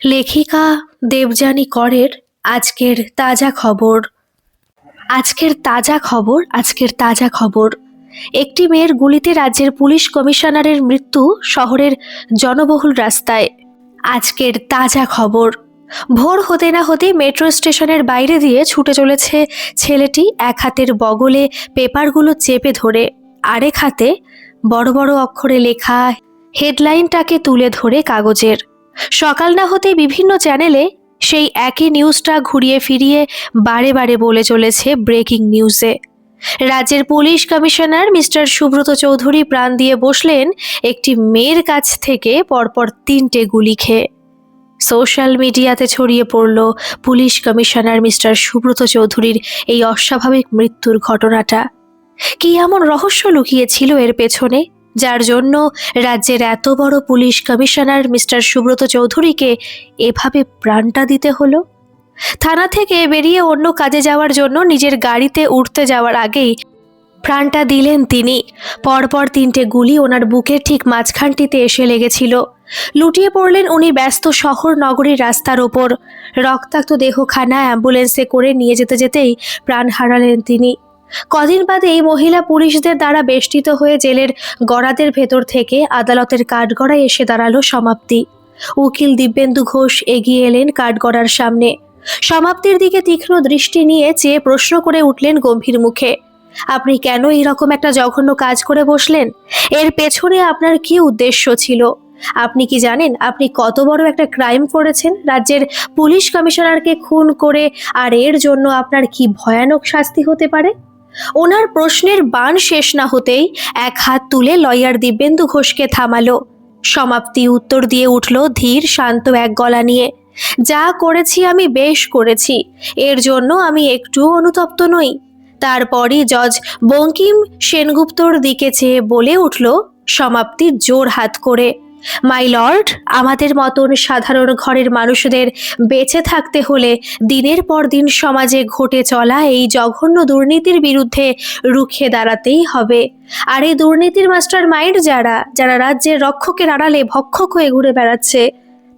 লেখিকা দেবযানী করের আজকের তাজা খবর। আজকের তাজা খবর। একটি মেয়ের গুলিতে রাজ্যের পুলিশ কমিশনারের মৃত্যু শহরের জনবহুল রাস্তায়। আজকের তাজা খবর। ভোর হতে না হতে মেট্রো স্টেশনের বাইরে দিয়ে ছুটে চলেছে ছেলেটি, এক হাতের বগলে পেপারগুলো চেপে ধরে, আরেক হাতে বড় বড় অক্ষরে লেখা হেডলাইনটাকে তুলে ধরে কাগজের। সকাল না হতে বিভিন্ন চ্যানেলে সেই একই নিউজটা ঘুরিয়ে ফিরিয়ে বারে বারে বলে চলেছে ব্রেকিং নিউজে। রাজ্যের police commissioner mister Subrata Chowdhury প্রাণ দিয়ে বসলেন একটি মেয়ের কাছ থেকে পরপর 3টে গুলি খেয়ে। সোশ্যাল মিডিয়াতে ছড়িয়ে পড়ল পুলিশ কমিশনার মিস্টার সুব্রত চৌধুরীর এই অস্বাভাবিক মৃত্যুর ঘটনাটা। কি এমন রহস্য লুকিয়েছিল এর পেছনে, যার জন্য রাজ্যের এত বড় পুলিশ কমিশনার মিস্টার সুব্রত চৌধুরীকে এভাবে প্রাণটা দিতে হলো? থানা থেকে বেরিয়ে অন্য কাজে যাওয়ার জন্য নিজের গাড়িতে উঠতে যাওয়ার আগেই প্রাণটা দিলেন তিনি। পরপর 3টে গুলি ওনার বুকের ঠিক মাঝখানটিতে এসে লেগেছিল। লুটিয়ে পড়লেন উনি ব্যস্ত শহর নগরীর রাস্তার ওপর। রক্তাক্ত দেহখানা অ্যাম্বুলেন্সে করে নিয়ে যেতে যেতেই প্রাণ হারালেন তিনি। কদিন বাদে এই মহিলা পুলিশদের দ্বারা বেষ্টিত হয়ে জেলের গড়াদের ভেতর থেকে আদালতের কাঠগড়ায় এসে দাঁড়ালো সমাপ্তি। উকিল দিব্যেন্দু ঘোষ এগিয়ে এলেন কাঠগড়ার সামনে। সমাপ্তির দিকে তীক্ষ্ণ দৃষ্টি নিয়ে চেয়ে প্রশ্ন করে উঠলেন গম্ভীর মুখে, আপনি কেন এইরকম একটা জঘন্য কাজ করে বসলেন? এর পেছনে আপনার কি উদ্দেশ্য ছিল? আপনি কি জানেন আপনি কত বড় একটা ক্রাইম করেছেন? রাজ্যের পুলিশ কমিশনারকে খুন করে, আর এর জন্য আপনার কি ভয়ানক শাস্তি হতে পারে? ওনার প্রশ্নের বাণ শেষ না হতেই এক হাত তুলে লয়ার দিব্যেন্দু ঘোষকে থামালো। সমাপ্তি উত্তর দিয়ে উঠল ধীর শান্ত এক গলা নিয়ে, যা করেছি আমি বেশ করেছি, এর জন্য আমি একটুও অনুতপ্ত নই। তারপরই জজ বঙ্কিম সেনগুপ্তর দিকে চেয়ে বলে উঠল সমাপ্তি জোর হাত করে, মাই লর্ড, আমাদের মতন সাধারণ ঘরের মানুষদের বেঁচে থাকতে হলে দিনের পর দিন সমাজে ঘটে চলা এই জঘন্য দুর্নীতির বিরুদ্ধে রুখে দাঁড়াতেই হবে। আর এই দুর্নীতির মাস্টার মাইন্ড যারা যারা রাজ্যের রক্ষকের আড়ালে ভক্ষক হয়ে ঘুরে বেড়াচ্ছে,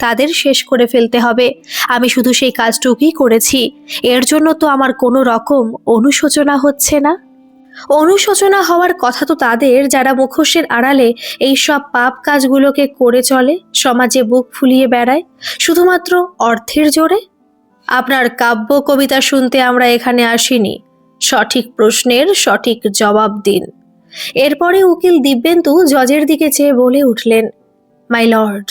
তাদের শেষ করে ফেলতে হবে। আমি শুধু সেই কাজটুকুই করেছি। এর জন্য তো আমার কোনো রকম অনুশোচনা হচ্ছে না। অনুশোচনা হওয়ার কথা তো তাদের, যারা মুখোশের আড়ালে এই সব পাপ কাজগুলোকে করে চলে, সমাজে বুক ফুলিয়ে বেড়ায় শুধুমাত্র অর্থের জোরে। আপনার কাব্য কবিতা শুনতে আমরা এখানে আসিনি, সঠিক প্রশ্নের সঠিক জবাব দিন। এরপরে উকিল দিব্যেন্দু জজের দিকে চেয়ে বলে উঠলেন, মাই লর্ড,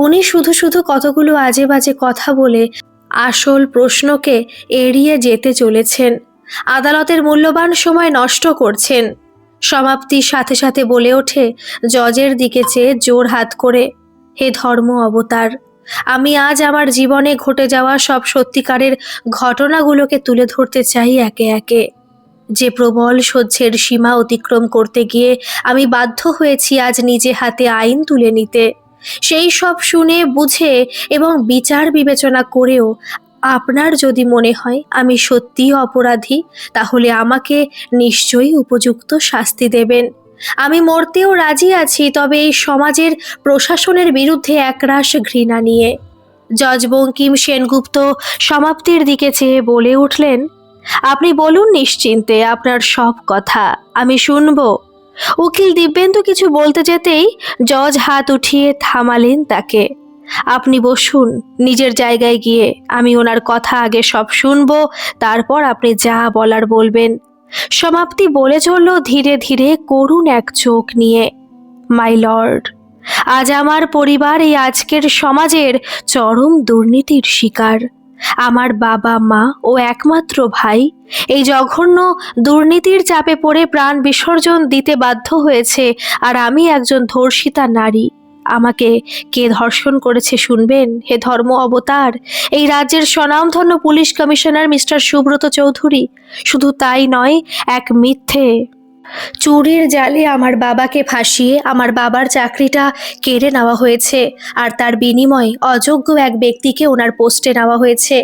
উনি শুধু শুধু কতগুলো আজে বাজে কথা বলে আসল প্রশ্নকে এড়িয়ে যেতে চলেছেন, আদালতের মূল্যবান সময় নষ্ট করছেন। সমাপ্তির সাথে সাথে বলে ওঠে জজের দিকে চেয়ে জোর হাত করে, হে ধর্ম অবতার, আমি আজ আমার জীবনে ঘটে যাওয়া সব সত্যিকারের ঘটনাগুলোকে তুলে ধরতে চাই একে একে। যে প্রবল সহ্যের সীমা অতিক্রম করতে গিয়ে আমি বাধ্য হয়েছি আজ নিজে হাতে আইন তুলে নিতে, সেই সব শুনে বুঝে এবং বিচার বিবেচনা করেও আপনার যদি মনে হয় আমি সত্যিই অপরাধী, তাহলে আমাকে নিশ্চয়ই উপযুক্ত শাস্তি দেবেন। আমি মরতেও রাজি আছি, তবে এই সমাজের প্রশাসনের বিরুদ্ধে একরাশ ঘৃণা নিয়ে। জজ বঙ্কিম সেনগুপ্ত সমাপ্তির দিকে চেয়ে বলে উঠলেন, আপনি বলুন নিশ্চিন্তে আপনার সব কথা, আমি শুনব। উকিল দিব্যেন্দু কিছু বলতে যেতেই জজ হাত উঠিয়ে থামালেন তাকে। আপনি বসুন নিজের জায়গায় গিয়ে, আমি ওনার কথা আগে সব শুনবো, তারপর আপনি যা বলার বলবেন। সমাপ্তি বলে চলল ধীরে ধীরে করুণ এক চোখ নিয়ে, মাই লর্ড, আজ আমার পরিবার এই আজকের সমাজের চরম দুর্নীতির শিকার। আমার বাবা মা ও একমাত্র ভাই এই জঘন্য দুর্নীতির চাপে পড়ে প্রাণ বিসর্জন দিতে বাধ্য হয়েছে, আর আমি একজন ধর্ষিতা নারী। আমাকে কে ধর্ষণ করেছে শুনবেন, হে ধর্ম অবতার? এই রাজ্যের স্বনামধন্য police commissioner mister Subrata Chowdhury. শুধু তাই নয়, এক মিথ্যে চুরির জালে আমার বাবাকে ফাঁসিয়ে আমার বাবার চাকরিটা কেড়ে নেওয়া হয়েছে, আর তার বিনিময়ে অযোগ্য এক ব্যক্তিকে ওনার পোস্টে নেওয়া হয়েছে।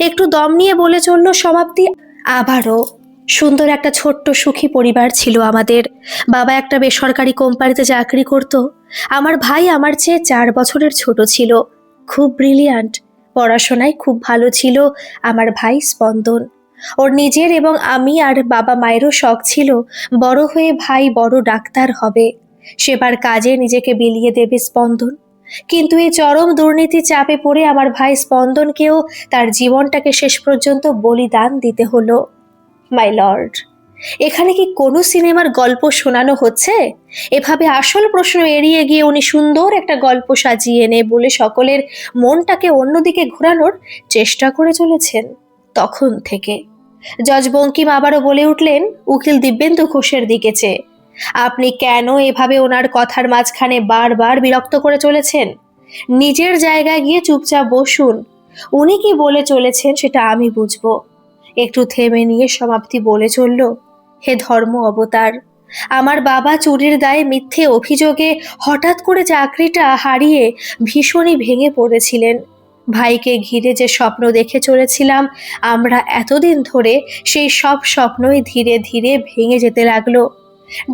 একটু দম নিয়ে বলে চলল সমাপ্তি, আবারও সুন্দর একটা ছোট্ট সুখী পরিবার ছিল আমাদের। বাবা একটা বেসরকারি কোম্পানিতে চাকরি করত। আমার ভাই আমার চেয়ে 4 বছরের ছোট ছিল। খুব ব্রিলিয়ান্ট, পড়াশোনায় খুব ভালো ছিল আমার ভাই স্পন্দন। ওর নিজের এবং আমি আর বাবা মায়েরও শখ ছিল বড় হয়ে ভাই বড় ডাক্তার হবে, সেবার কাজে নিজেকে বিলিয়ে দেবে স্পন্দন। কিন্তু এই চরম দুর্নীতি চাপে পড়ে আমার ভাই স্পন্দনকেও তার জীবনটাকে শেষ পর্যন্ত বলিদান দিতে হলো। মাই লর্ড, এখানে কি কোনো সিনেমার গল্প শোনানো হচ্ছে? এভাবে আসল প্রশ্ন এড়িয়ে গিয়ে উনি সুন্দর একটা গল্প সাজিয়ে এনে বলে সকলের মনটাকে অন্যদিকে ঘোরানোর চেষ্টা করে চলেছেন তখন থেকে। জজ বঙ্কিম আবারও বলে উঠলেন উকিল দিব্যেন্দু ঘোষের দিকে চেয়ে, আপনি কেন এভাবে ওনার কথার মাঝখানে বারবার বিরক্ত করে চলেছেন? নিজের জায়গায় গিয়ে চুপচাপ বসুন। উনি কি বলে চলেছেন সেটা আমি বুঝবো। একটু থেমে নিয়ে সমাপ্তি বলে চলল, হে ধর্ম অবতার, আমার বাবা চুরির দায়ে মিথ্যে অভিযোগে হঠাৎ করে চাকরিটা হারিয়ে ভীষণই ভেঙে পড়েছিলেন। ভাইকে ঘিরে যে স্বপ্ন দেখে চলেছিলাম আমরা এতদিন ধরে, সেই সব স্বপ্নই ধীরে ধীরে ভেঙে যেতে লাগলো।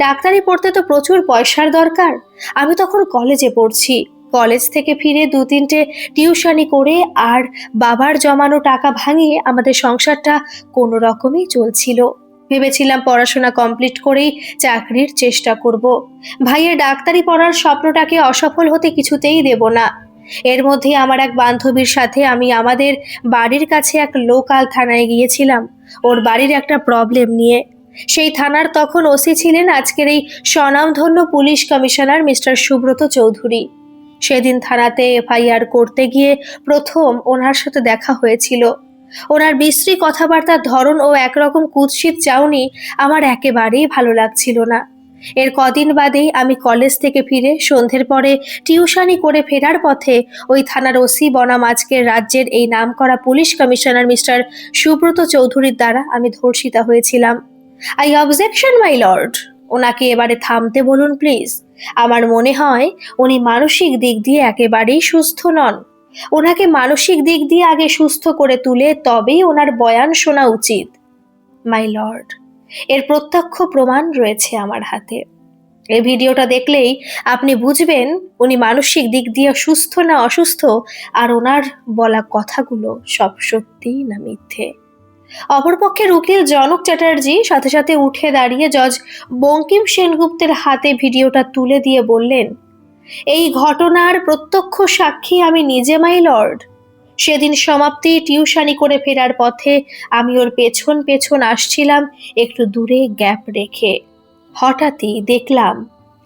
ডাক্তারি পড়তে তো প্রচুর পয়সার দরকার। আমি তখন কলেজে পড়ছি। কলেজ থেকে ফিরে 2-3টে টিউশনি করে আর বাবার জমানো টাকা ভাঙিয়ে আমাদের সংসারটা কোনো রকমই চলছিল। ভেবেছিলাম পড়াশোনা কমপ্লিট করেই চাকরির চেষ্টা করব। ভাইয়ের ডাক্তারি পড়ার স্বপ্নটাকে অসফল হতে কিছুতেই দেব না। এর মধ্যে আমার এক বান্ধবীর সাথে আমি আমাদের বাড়ির কাছে এক লোকাল থানায় গিয়েছিলাম ওর বাড়ির একটা প্রবলেম নিয়ে। সেই থানার তখন ওসি ছিলেন আজকের এই স্বনামধন্য police commissioner mister Subrata Chowdhury. সেদিন থানাতে এফআইআর করতে গিয়ে প্রথম ওনার সাথে দেখা হয়েছিল। ওনার বিশ্রী কথাবার্তার ধরন ও একরকম কুৎসিত চাউনি আমার একেবারেই ভালো লাগছিল না। এর কদিন বাদেই আমি কলেজ থেকে ফিরে সন্ধ্যের পরে টিউশনি করে ফেরার পথে ওই থানার ওসি বনাম আজকের রাজ্যের এই নামকরা পুলিশ কমিশনার মিস্টার সুব্রত চৌধুরীর দ্বারা আমি ধর্ষিতা হয়েছিলাম। আই অবজেকশন মাই লর্ড, ওনাকে এবারে থামতে বলুন প্লিজ। আমার মনে হয় উনি মানসিক দিক দিয়ে একেবারেই সুস্থ নন। ওনাকে মানসিক দিক দিয়ে আগে সুস্থ করে তুলে তবেই ওনার বয়ান শোনা উচিত। মাই লর্ড, এর প্রত্যক্ষ প্রমাণ রয়েছে আমার হাতে। এই ভিডিওটা দেখলেই আপনি বুঝবেন উনি মানসিক দিক দিয়ে সুস্থ না অসুস্থ, আর ওনার বলা কথাগুলো সব সত্যি না মিথ্যে। অপরপক্ষের উকিল জনক চ্যাটার্জি সাথে সাথে উঠে দাঁড়িয়ে জজ বঙ্কিম সেনগুপ্তের হাতে ভিডিওটা তুলে দিয়ে বললেন, এই ঘটনার প্রত্যক্ষ সাক্ষী আমি নিজে মাই লর্ড। সেদিন সমাপ্তি টিউশনি করে ফেরার পথে আমি ওর পেছন পেছন আসছিলাম একটু দূরে গ্যাপ রেখে। হঠাৎই দেখলাম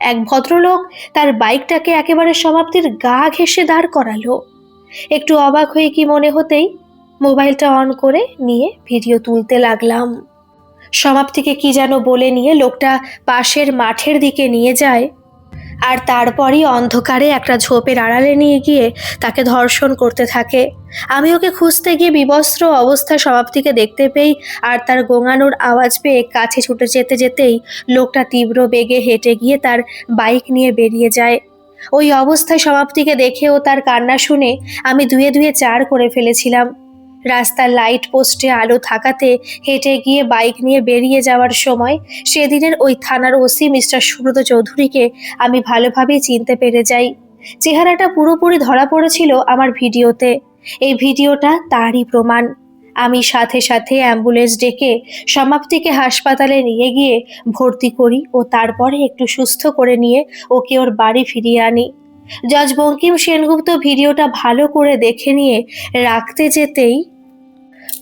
এক ভদ্রলোক তার বাইকটাকে একেবারে সমাপ্তির গা ঘেঁষে দাঁড় করালো। একটু অবাক হয়ে কি মনে হতেই মোবাইলটা অন করে নিয়ে ভিডিও তুলতে লাগলাম। সমাপ্তিকে কি যেন বলে নিয়ে লোকটা পাশের মাঠের দিকে নিয়ে যায়, আর তারপরই অন্ধকারে একটা ঝোপের আড়ালে নিয়ে গিয়ে তাকে ধর্ষণ করতে থাকে। আমি ওকে খুঁজতে গিয়ে বিবস্ত্র অবস্থায় সমাপ্তিকে দেখতে পেই, আর তার গোঙানোর আওয়াজ পেয়ে কাছে ছুটে যেতে যেতেই লোকটা তীব্র বেগে হেঁটে গিয়ে তার বাইক নিয়ে বেরিয়ে যায়। ওই অবস্থায় সমাপ্তিকে দেখে ও তার কান্না শুনে আমি ধুয়ে ধুয়ে 4 করে ফেলেছিলাম। রাস্তার লাইট পোস্টে আলো থাকাতে হেঁটে গিয়ে বাইক নিয়ে বেরিয়ে যাওয়ার সময় সেদিনের ওই থানার ওসি মিস্টার সুব্রত চৌধুরীকে আমি ভালোভাবেই চিনতে পেরে যাই। চেহারাটা পুরোপুরি ধরা পড়েছিল আমার ভিডিওতে। এই ভিডিওটা তারই প্রমাণ। আমি সাথে সাথে অ্যাম্বুলেন্স ডেকে সমাপ্তিকে হাসপাতালে নিয়ে গিয়ে ভর্তি করি ও তারপরে একটু সুস্থ করে নিয়ে ওকে ওর বাড়ি ফিরিয়ে আনি। জজ বঙ্কিম সেনগুপ্ত ভিডিওটা ভালো করে দেখে নিয়ে রাখতে যেতেই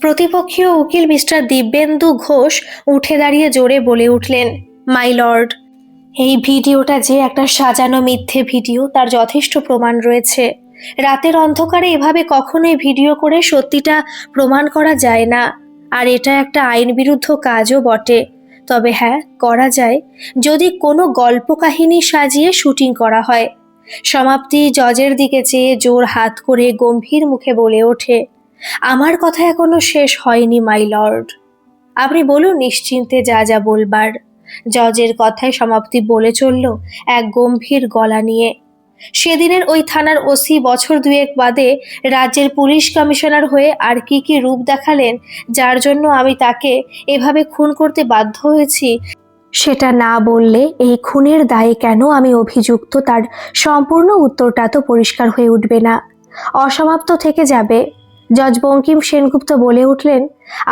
প্রতিপক্ষীয় উকিল মিস্টার দিব্যেন্দু ঘোষ উঠে দাঁড়িয়ে জোরে বলে উঠলেন, মাই লর্ড, এই ভিডিওটা যে একটা সাজানো মিথ্যে ভিডিও তার যথেষ্ট প্রমাণ রয়েছে। রাতের অন্ধকারে এভাবে কখনোই ভিডিও করে সত্যিটা প্রমাণ করা যায় না, আর এটা একটা আইন বিরুদ্ধ কাজও বটে। তবে হ্যাঁ, করা যায় যদি কোনো গল্প কাহিনী সাজিয়ে শুটিং করা হয়। সমাপ্তি জজের দিকে চেয়ে জোর হাত করে গম্ভীর মুখে বলে ওঠে, আমার কথা এখনো শেষ হয়নি মাই লর্ড। আপনি বলুন নিশ্চিন্তে যা যা বলবার। জজের কথায় সমাপ্তি বলে চলল এক গম্ভীর গলা নিয়ে, সেদিনের ওই থানার ওসি বছর 2 বাদে রাজ্যের পুলিশ কমিশনার হয়ে আর কি কি রূপ দেখালেন যার জন্য আমি তাকে এভাবে খুন করতে বাধ্য হয়েছি, সেটা না বললে এই খুনের দায়ে কেন আমি অভিযুক্ত তার সম্পূর্ণ উত্তরটা তো পরিষ্কার হয়ে উঠবে না। অসমাপ্ত থেকে যাবে। জজ বঙ্কিম সেনগুপ্ত বলে উঠলেন,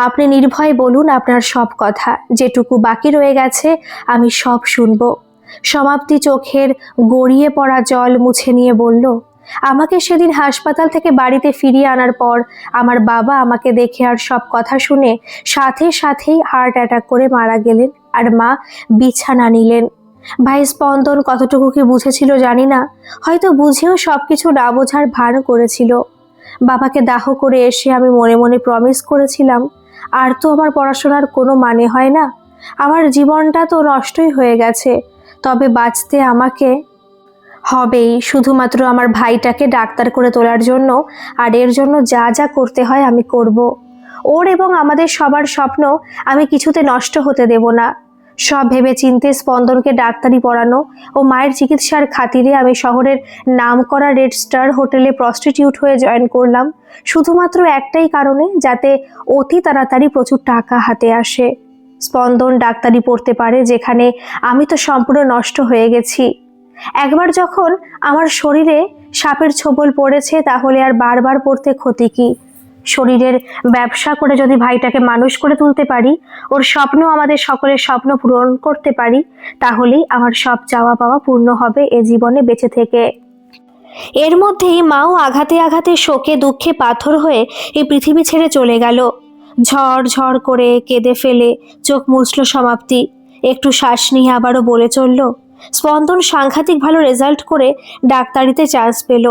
আপনি নির্ভয়ে বলুন আপনার সব কথা, যেটুকু বাকি রয়ে গেছে আমি সব শুনব। সমাপ্তি চোখের গড়িয়ে পড়া জল মুছে নিয়ে বলল, আমাকে সেদিন হাসপাতাল থেকে বাড়িতে ফিরিয়ে আনার পর আমার বাবা আমাকে দেখে আর সব কথা শুনে সাথে সাথেই হার্ট অ্যাটাক করে মারা গেলেন, আর মা বিছানা নিলেন। ভাই স্পন্দন কতটুকু কি বুঝেছিল জানি না, হয়তো বুঝেও সবকিছু না বোঝার ভান করেছিল। বাবাকে দাহ করে এসে আমি মনে মনে প্রমিস করেছিলাম, আর তো আমার পড়াশোনার কোনো মানে হয় না, আমার জীবনটা তো নষ্টই হয়ে গেছে, তবে বাঁচতে আমাকে হবেই, শুধুমাত্র আমার ভাইটাকে ডাক্তার করে তোলার জন্য। আর এর জন্য যা যা করতে হয় আমি করব। ওর এবং আমাদের সবার স্বপ্ন আমি কিছুতে নষ্ট হতে দেব না। সব ভেবে চিন্তে স্পন্দনকে ডাক্তারি পড়ানো ও মায়ের চিকিৎসার খাতিরে আমি শহরের নামকরা রেড স্টার হোটেলে প্রস্টিটিউট হয়ে জয়েন করলাম, শুধুমাত্র একটাই কারণে, যাতে অতি তাড়াতাড়ি প্রচুর টাকা হাতে আসে। স্পন্দন ডাক্তারি পড়তে পারে যেখানে আমি তো সম্পূর্ণ নষ্ট হয়ে গেছি। একবার যখন আমার শরীরে সাপের ছোবল পড়েছে, তাহলে আর বারবার পড়তে ক্ষতি কি? শরীরের ব্যবসা করে যদি ভাইটাকে মানুষ করে তুলতে পারি, ওর স্বপ্ন আমাদের সকলের স্বপ্ন পূরণ করতে পারি, তাহলেই আমার সব চাওয়া পাওয়া পূর্ণ হবে এ জীবনে বেঁচে থেকে। এর মধ্যেই মাও আঘাতে আঘাতে শোকে দুঃখে পাথর হয়ে এই পৃথিবী ছেড়ে চলে গেল। ঝড় ঝড় করে কেঁদে ফেলে চোখ মুছল সমাপ্তি। একটু শ্বাস নিয়ে আবারও বলে চলল, স্পন্দন সাংঘাতিক ভালো রেজাল্ট করে ডাক্তারিতে চান্স পেল।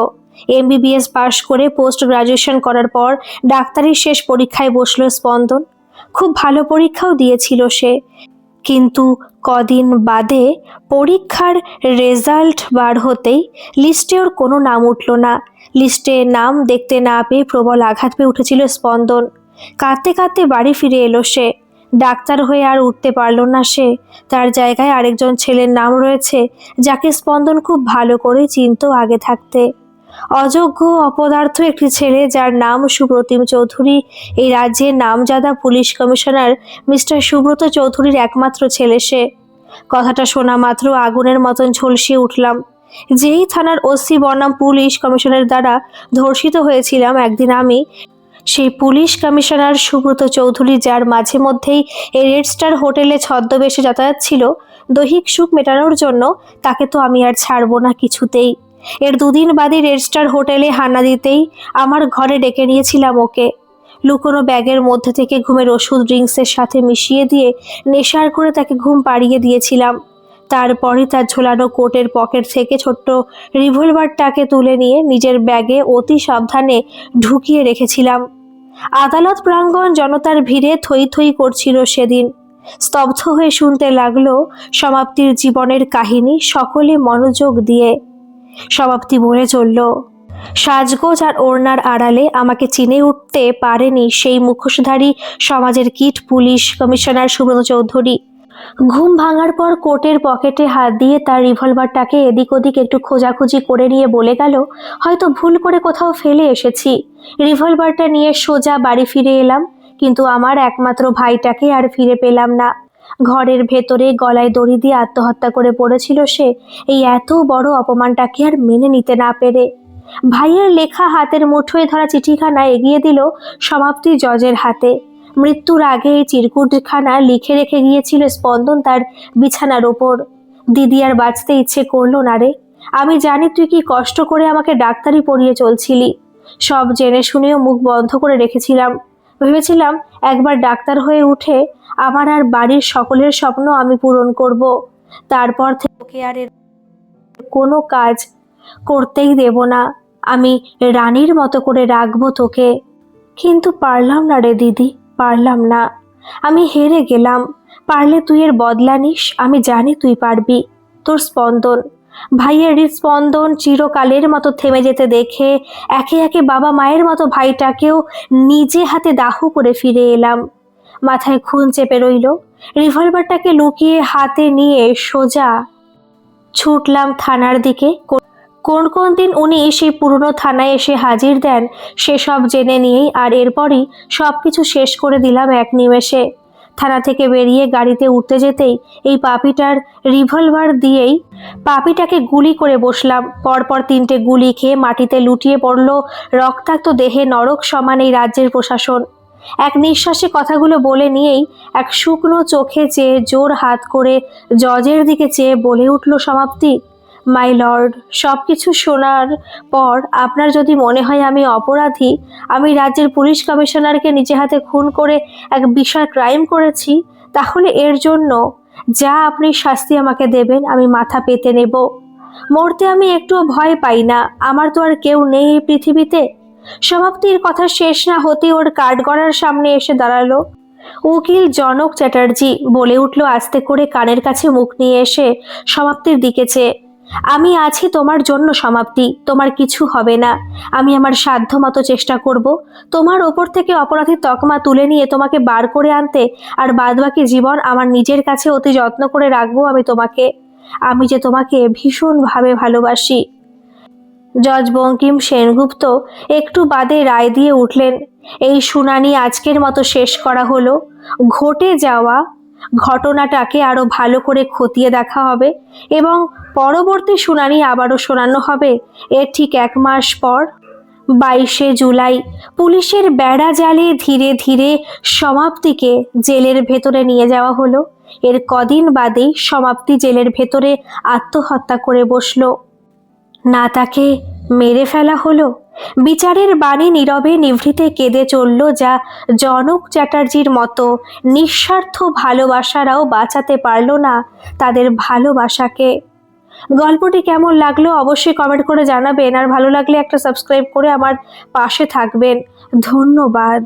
এমবিবিএস পাশ করে পোস্ট গ্রাজুয়েশন করার পর ডাক্তারির শেষ পরীক্ষায় বসলো স্পন্দন। খুব ভালো পরীক্ষাও দিয়েছিল সে, কিন্তু কদিন বাদে পরীক্ষার রেজাল্ট বার হতেই লিস্টে ওর কোনো নাম উঠল না। লিস্টে নাম দেখতে না পেয়ে প্রবল আঘাত পেয়ে উঠেছিল স্পন্দন। কাঁদতে কাঁদতে বাড়ি ফিরে এলো সে। ডাক্তার হয়ে আর উঠতে পারল না সে। তার জায়গায় আরেকজন ছেলের নাম রয়েছে, যাকে স্পন্দন খুব ভালো করে চিনত আগে থাকতে। অযোগ্য অপদার্থ একটি ছেলে, যার নাম সুপ্রতিম চৌধুরী, এই রাজ্যের নামজাদা পুলিশ কমিশনার মিস্টার সুব্রত চৌধুরীর একমাত্র ছেলে সে। কথাটা শোনা মাত্র আগুনের মতন ঝলসিয়ে উঠলাম। যেই থানার ওসি বনাম পুলিশ কমিশনার দ্বারা ধর্ষিত হয়েছিলাম একদিন আমি, সেই পুলিশ কমিশনার সুব্রত চৌধুরী, যার মাঝে মধ্যেই এই রেড স্টার হোটেলে ছদ্মবেশে যাতায়াত ছিল দৈহিক সুখ মেটানোর জন্য, তাকে তো আমি আর ছাড়বো না কিছুতেই। এর দুদিন বাদে রেড স্টার হোটেলে হানা দিতেই আমার ঘরে ডেকে নিয়েছিলাম ওকে। লুকোনো ব্যাগের মধ্যে থেকে ঘুমের ওষুধ ড্রিঙ্কসের সাথে মিশিয়ে দিয়ে নেশার করে তাকে ঘুম পাড়িয়ে দিয়েছিলাম। তারপরে তার ঝোলানো কোটের পকেট থেকে ছোট্ট রিভলভারটাকে তুলে নিয়ে নিজের ব্যাগে অতি সাবধানে ঢুকিয়ে রেখেছিলাম। আদালত প্রাঙ্গণ জনতার ভিড়ে থই থই করছিল সেদিন। স্তব্ধ হয়ে শুনতে লাগলো সমাপ্তির জীবনের কাহিনী সকলে মনোযোগ দিয়ে। সমাপ্তি বলে চলল, সাজগোজ আর ওড়নার আড়ালে আমাকে চিনে উঠতে পারেনি সেই মুখোশধারী সমাজের kit police commissioner Subrata Chowdhury. ঘুম ভাঙার পর কোটের পকেটে হাত দিয়ে তার রিভলভারটাকে এদিক ওদিক একটু খোঁজাখুঁজি করে নিয়ে বলে গেল, হয়তো ভুল করে কোথাও ফেলে এসেছি। রিভলভারটা নিয়ে সোজা বাড়ি ফিরে এলাম, কিন্তু আমার একমাত্র ভাইটাকে আর ফিরে পেলাম না। ঘরের ভেতরে গলায় দড়ি দিয়ে আত্মহত্যা করে পড়েছিল সে, এই এত বড় অপমানটাকে আর মেনে নিতে না পেরে। ভাইয়ের লেখা হাতের মুঠোয় ধরা চিঠিখানা এগিয়ে দিল সমাপ্তি জজের হাতে। মৃত্যুর আগে এই চিরকুটখানা লিখে রেখে গিয়েছিল স্পন্দন তার বিছানার ওপর। দিদি আর বাঁচতে ইচ্ছে করলো না রে। আমি জানি তুই কি কষ্ট করে আমাকে ডাক্তারি পড়িয়ে চলছিলি। সব জেনে শুনেও মুখ বন্ধ করে রেখেছিলাম। ভেবেছিলাম একবার ডাক্তার হয়ে উঠে আমার আর বাড়ির সকলের স্বপ্ন আমি পূরণ করব। তারপর থেকে আর এর কোনো কাজ করতেই দেব না। আমি রানীর মতো করে রাখবো তোকে। কিন্তু পারলাম না রে দিদি, পারলাম না। আমি হেরে গেলাম। পারলে তুই এর বদলা নিস, আমি জানি তুই পারবি। তোর স্পন্দন। ভাইয়ের হৃদস্পন্দন চিরকালের মতো থেমে যেতে দেখে একে একে বাবা মায়ের মতো ভাইটাকেও নিজে হাতে দাহ করে ফিরে এলাম। মাথায় খুন চেপে রইল। রিভলভারটাকে লুকিয়ে হাতে নিয়ে সোজা ছুটলাম থানার দিকে। কোন কোন দিন উনি সেই পুরনো থানায় এসে হাজির দেন সেসব জেনে নিয়েই আর এরপরই সব কিছু শেষ করে দিলাম এক নিমেষে। থানা থেকে বেরিয়ে গাড়িতে উঠতে যেতেই এই পাপিটার রিভলভার দিয়েই পাপিটাকে গুলি করে বসলাম। পরপর 3টে গুলি খেয়ে মাটিতে লুটিয়ে পড়ল রক্তাক্ত দেহে নরক সমান এই রাজ্যের প্রশাসন। এক নিঃশ্বাসে কথাগুলো বলে নিয়েই এক শুকনো চোখে চেয়ে জোর হাত করে জজের দিকে চেয়ে বলে উঠল সমাপ্তি। মাই লর্ড, সব কিছু শোনার পর আপনার যদি মনে হয় আমি অপরাধী, আমি রাজ্যের পুলিশ কমিশনারকে নিজে হাতে খুন করে এক বিশাল ক্রাইম করেছি, তাহলে এর জন্য যা আপনি শাস্তি আমাকে দেবেন আমি মাথা পেতে নেব। মরতে আমি একটুও ভয় পাই না, আমার তো আর কেউ নেই এই পৃথিবীতে। সমাপ্তির কথা শেষ না হতে ওর কাঠগড়ার সামনে এসে দাঁড়ালো উকিল জনক চ্যাটার্জি। বলে উঠল আস্তে করে, কানের কাছে মুখ নিয়ে এসে সমাপ্তির দিকে চেয়ে, আমি আছি তোমার জন্য সমাপ্তি, তোমার কিছু হবে না। আমি আমার সাধ্য মতো চেষ্টা করব তোমার ওপর থেকে অপরাধীর তকমা তুলে নিয়ে তোমাকে বার করে আনতে, আর বাদবাকি জীবন আমার নিজের কাছে অতি যত্ন করে রাখবো আমি তোমাকে। আমি যে তোমাকে ভীষণভাবে ভালোবাসি। জজ বঙ্কিম সেনগুপ্ত একটু বাদে রায় দিয়ে উঠলেন, এই শুনানি আজকের মতো শেষ করা হলো। ঘটে যাওয়া ঘটনাটাকে আরো ভালো করে খতিয়ে দেখা হবে এবং পরবর্তী শুনানি আবারও শোনানো হবে এর ঠিক 1 মাস পর। 22শে জুলাই পুলিশের বেড়া জালে ধীরে ধীরে সমাপ্তিকে জেলের ভেতরে নিয়ে যাওয়া হলো। এর কদিন বাদেই সমাপ্তি জেলের ভেতরে আত্মহত্যা করে বসলো। না তাকে মেরে ফেলা হলো। বিচারের বাণী নীরবে নিভৃতে কেঁদে চলল, যা জনক চ্যাটার্জির মতো নিঃস্বার্থ ভালোবাসারাও বাঁচাতে পারল না তাদের ভালোবাসাকে। গল্পটি কেমন লাগলো অবশ্যই কমেন্ট করে জানাবেন, আর ভালো লাগলে একটা সাবস্ক্রাইব করে আমার পাশে থাকবেন। ধন্যবাদ।